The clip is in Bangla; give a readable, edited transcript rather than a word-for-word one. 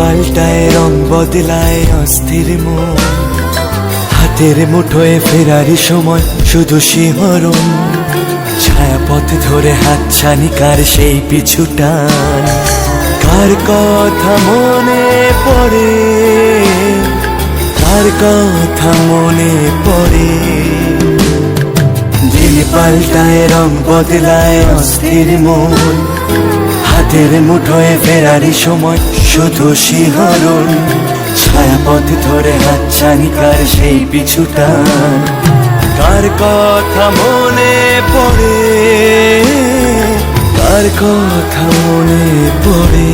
পাল্টায় রং বদলায় অস্থির মন, হাতের মুঠোয় ফেরারি সময় শুধু শিহরণ, ছায়াপথ ধরে হাতছানি কার সেই পিছু টান। কার কথা মনে পড়ে, কার কথা মনে পড়ে। দিন পাল্টায় রং বদলায় অস্থির মন, হাতের মুঠোয় ফেরারি সময় শুধু শিহরণ, ছায়াপথ ধরে হাতছানি কার সেই পিছু টান। কার কথা মনে পড়ে, কার কথা মনে পড়ে।